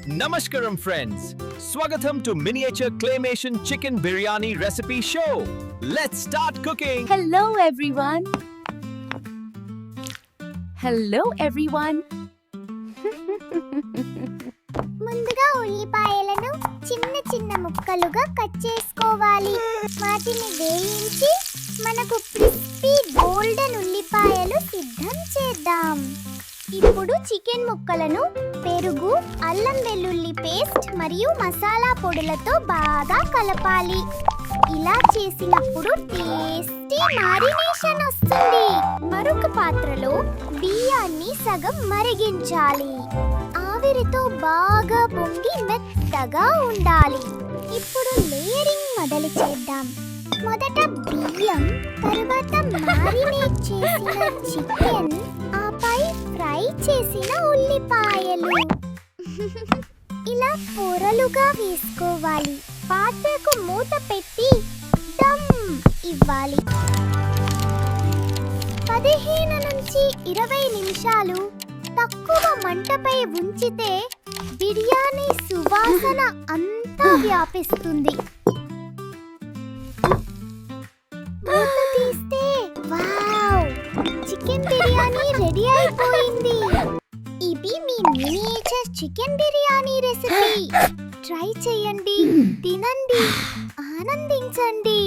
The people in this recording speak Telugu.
Namaskaram friends. Swagatham to Miniature Claymation Chicken Biryani Recipe Show. Let's start cooking. Hello everyone. Hello everyone. ముందుగా ఉల్లిపాయలను చిన్న చిన్న ముక్కలుగా కట్ చేసుకోవాలి. వాటిని వేయించి మనకు క్రిస్పీ గోల్డెన్ ఉల్లిపాయలు సిద్ధం చేద్దాం. ఇప్పుడు చికెన్ ముక్కలను పెరుగు, అల్లం వెల్లుల్లి పేస్ట్ మరియు మసాలా పొడులతో బాగా కలపాలి. ఇలా చేసినప్పుడు టేస్టీ మారినేషన్ వస్తుంది. మరొక పాత్రలో బియ్యాన్ని సగం మరిగించాలి. ఆవిరితో బాగా పొంగి మెత్తగా ఉండాలి. ఇప్పుడు లేయరింగ్ మొదలు చేద్దాం. మొదట బియ్యం, తరువాత మారినేట్ చేసిన చికెన్, ఆపై ఫ్రై చేసిన ఉల్లిపాయలు. ఇలా పొరలుగా వేసుకోవాలి. పాత్రకు మూత పెట్టి దమ్ ఇవ్వాలి. 15 నుంచి 20 నిమిషాలు తక్కువ మంటపై ఉంచితే బిర్యానీ సువాసన అంతా వ్యాపిస్తుంది. మూత తీస్తే వావ్, చికెన్ బిర్యానీ రెడీ అయిపోయింది. ఇది మీ miniature chicken biryani recipe. Try చేయండి, తినండి, ఆనందించండి.